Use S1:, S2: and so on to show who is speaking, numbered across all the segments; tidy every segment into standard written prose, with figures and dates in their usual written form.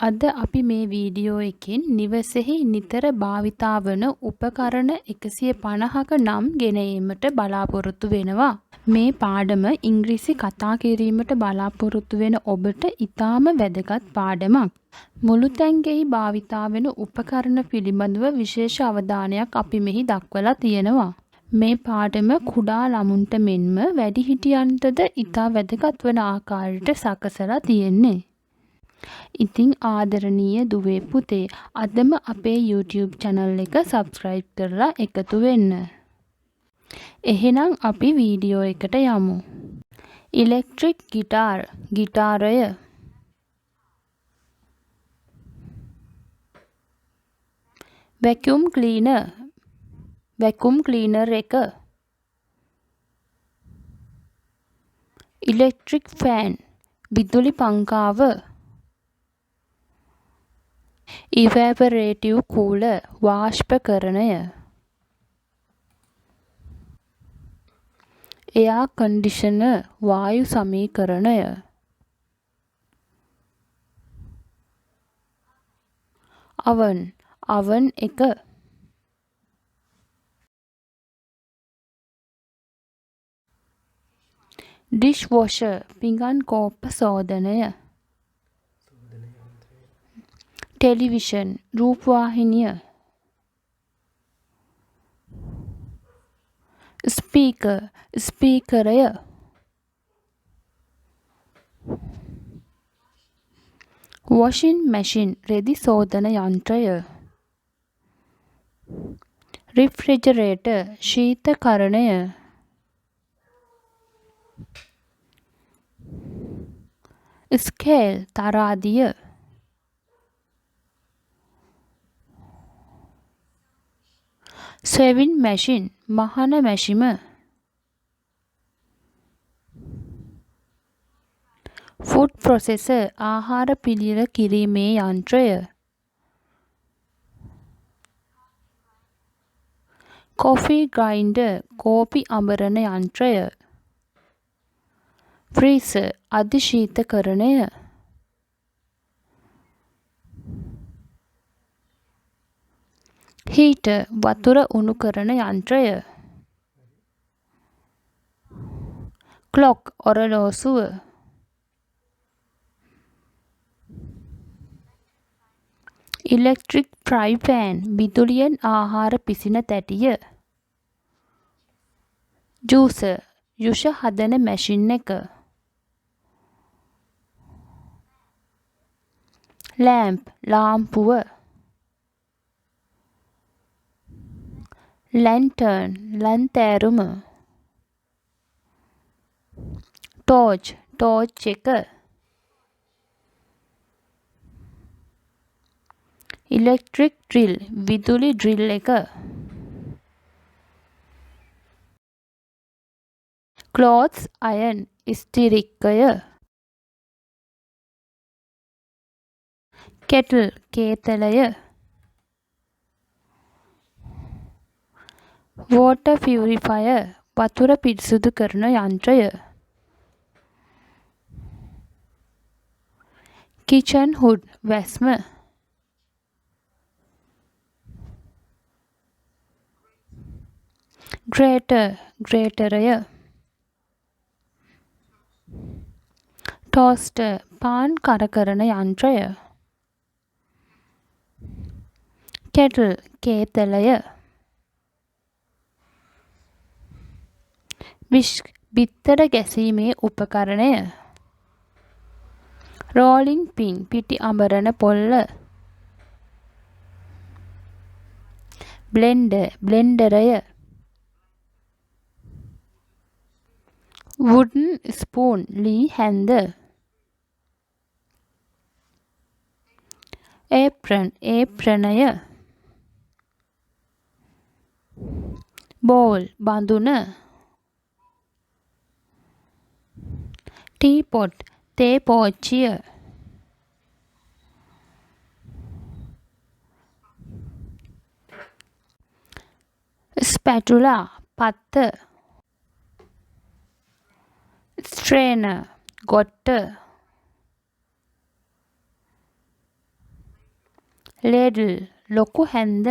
S1: අද අපි මේ වීඩියෝ එකෙන් නිවසෙහි නිතර භාවිතා වන උපකරණ 150ක නම් ගෙන ඒමට බලාපොරොත්තු වෙනවා. මේ පාඩම ඉංග්‍රීසි කතා කිරීමට බලාපොරොත්තු වෙන ඔබට ඉතාම වැදගත් පාඩමක්. මුළු තැන්ගෙහි භාවිතා වෙන උපකරණ පිළිබඳව විශේෂ අවධානයක් අපි මෙහි දක්වලා තියෙනවා. මේ පාඩම කුඩා ළමුන්ට මෙන්ම වැඩිහිටියන්ටද ඉතා වැදගත් වන ආකාරයට සකසලා තියෙන්නේ. ඉතින් ආදරණීය දුවේ පුතේ අදම අපේ YouTube channel එක subscribe කරලා එකතු වෙන්න. එහෙනම් අපි වීඩියෝ එකට යමු. Electric guitar ගිටාරය. Vacuum cleaner vacuum cleaner එක. Electric fan විදුලි පංකාව. Evaporative cooler වාෂ්පකරණය. Air conditioner වායු සමීකරණය. oven එක. dishwasher පිඟන් කෝප්ප සෝදනය. television රූපවාහිනිය. speaker ස්පීකරය. washing machine රෙදි සෝදන යන්ත්‍රය. refrigerator ශීතකරණය. scale තරාදිය. sewing machine මහන මැෂිම. food processor ආහාර පිළියෙල කිරීමේ යන්ත්‍රය. coffee grinder කෝපි අඹරන යන්ත්‍රය. freezer අධිශීතකරණය. heater වතුර උණු කරන යන්ත්‍රය. clock ඔරලෝසුව. electric fry pan විදුලියෙන් ආහාර පිසින තැටිය. juicer යුෂ හදන මැෂින් එක. lamp ලාම්පුව. lantern ලන්තෑරුම. torch එක. electric drill විදුලි drill එක. clothes iron ඉස්තිරික්කය. kettle කේතලය. water purifier වතුර පිරිසුදු කරන යන්ත්‍රය. kitchen hood වැස්ම. ග්‍රේටරය. toaster පාන් කර කරන යන්ත්‍රය. kettle කේතලය. whisk බිත්තර ගැසීමේ උපකරණය. rolling pin පිටි අඹරන පොල්ල. බ්ලෙන්ඩරය. wooden spoon ලී හැන්ද. ඒප්‍රනය. bowl බඳුන. teapot තේ පෝච්චිය. spatula පත්ත. strainer ගොට්ට. ladle ලොකු හැන්ද.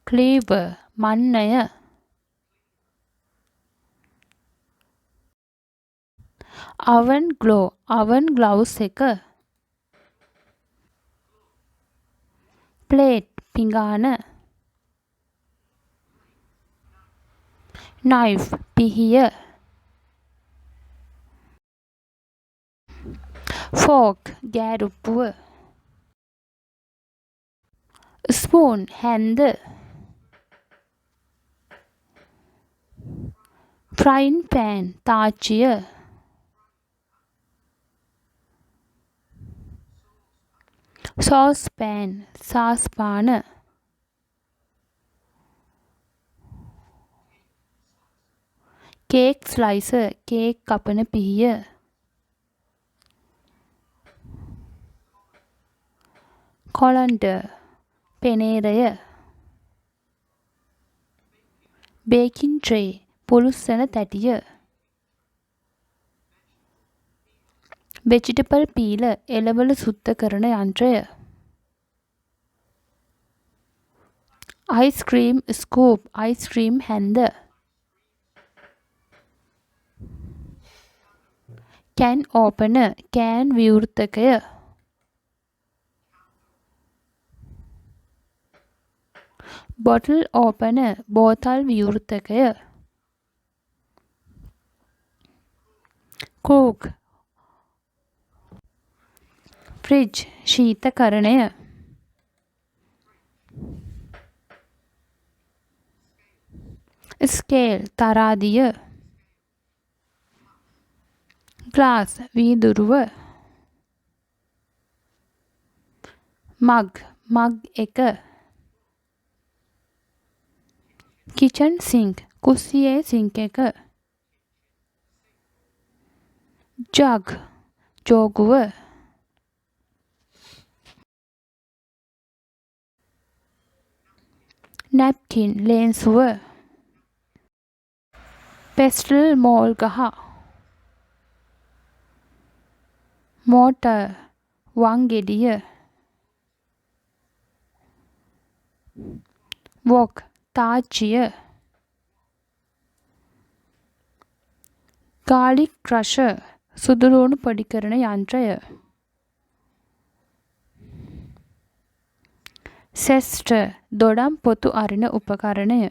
S1: cleaver මන්නය. oven gloves එක. plate පිඟාන. knife පිහිය. fork ගෑරුප්පුව. spoon හැන්ද. frying pan තාච්චිය. saucepan සාස්පාන. cake slicer cake කපන පිහිය. colander පෙනේරය. baking tray පුලුස්සන තැටිය. vegetable peeler එළවලු සුද්ධ කරන යන්ත්‍රය. ice cream scoop ice cream හැන්ද. can opener කෑන් විවෘතකය. bottle opener බෝතල් විවෘතකය. cook fridge ශීතකරණය. scale තරාදිය. glass වීදුරුව. mug එක. kitchen sink කුස්සියේ සිංක් එක. jug ජෝගුව. napkin ලේන්සුව. pestle මෝල් ගහ. mortar වංගෙඩිය. wok තාච්චිය. garlic crusher සුදුලූණු පොඩි කරන යන්ත්‍රය. zester දොඩම් පොතු අරින උපකරණය.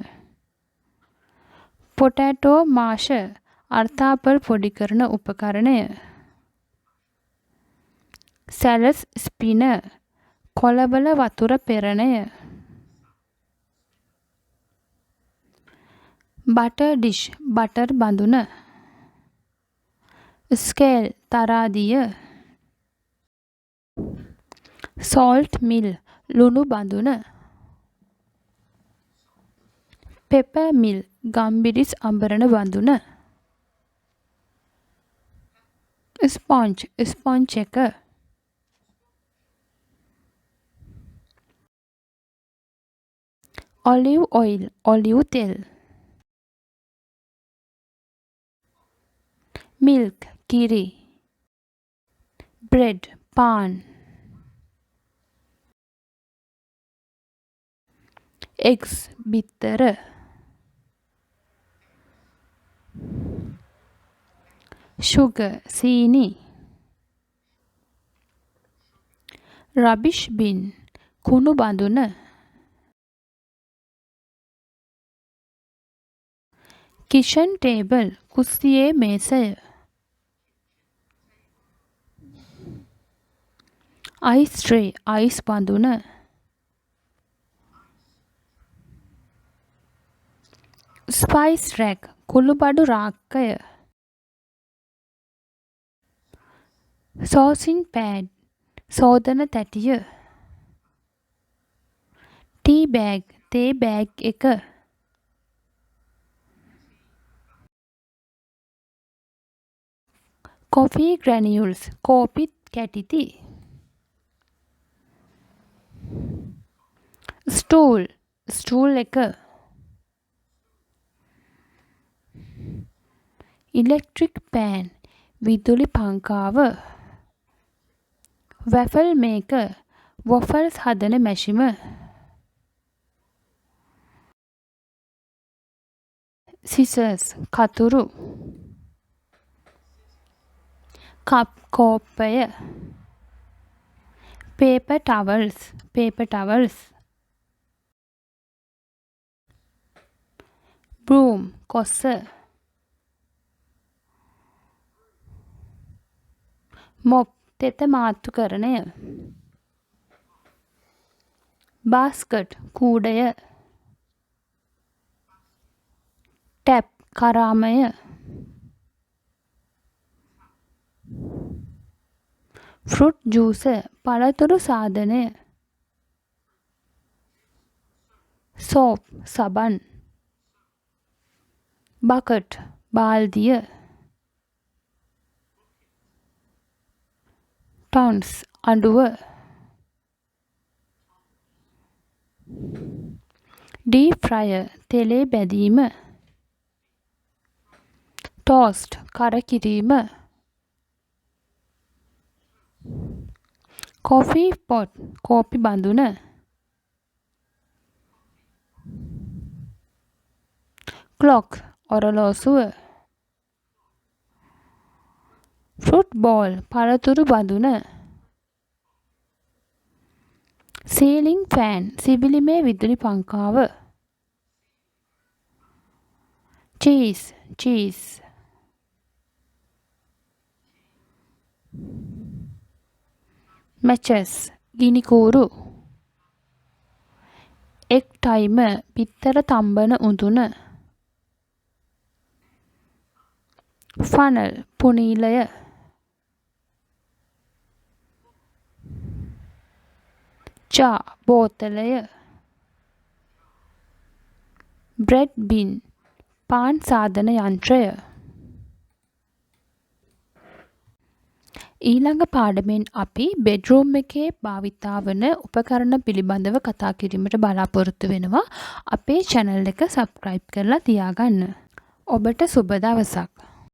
S1: potato masher අර්තාපල් පොඩි කරන උපකරණය. salad spinner කොළවල වතුර පෙරණය. butter dish බටර් බඳුන. scale තරාදිය. salt mill ලුණු බඳුන. pepper mill ගම්බිරිස් අඹරන බඳුන. ස්පොන්ජ් එක. olive oil ඔලිව් තෙල්. milk කිරි. bread පාන්. eggs බිත්තර. sugar සීනි. rubbish bin කුණු බඳුන. kitchen table කුස්සියේ මේසය. ice tray අයිස් බඳුන. spice rack කුළුබඩු රාක්කය. saucing pad සෝදන තැටිය. tea bag තේ බෑග් එක. coffee granules කෝපි කැටිති. ස්ටූල් එක. electric pan විදුලි පංකාව. waffle maker waffles හදන මැෂිම. scissors කතුරු. cup කෝප්පය. paper towels. broom කොස්ස. mop තෙත මාත්තු කරණය. basket කූඩය. tap කරාමය. fruit juicer පළතුරු සාධනය. soap සබන්. bucket බාල්දිය. tongs අඬුව. deep fryer තෙලේ බැදීම. toast කරකිරීම. coffee pot කෝපි බඳුන. clock ඔරලෝසුව. football පළතුරු බඳුන. ceiling fan සිවිලිමේ විදුලි පංකාව. cheese matches ගිනිකූරු. egg timer පිත්තර තම්බන උඳුන. funnel පුනීලය. jar බෝතලය. bread bin පාන් සාධන යන්ත්‍රය. ඊළඟ පාඩමෙන් අපි bedroom එකේ භාවිතා වන උපකරණ පිළිබඳව කතා කිරීමට බලාපොරොත්තු වෙනවා. අපේ channel එක subscribe කරලා තියාගන්න. ඔබට සුබ දවසක්.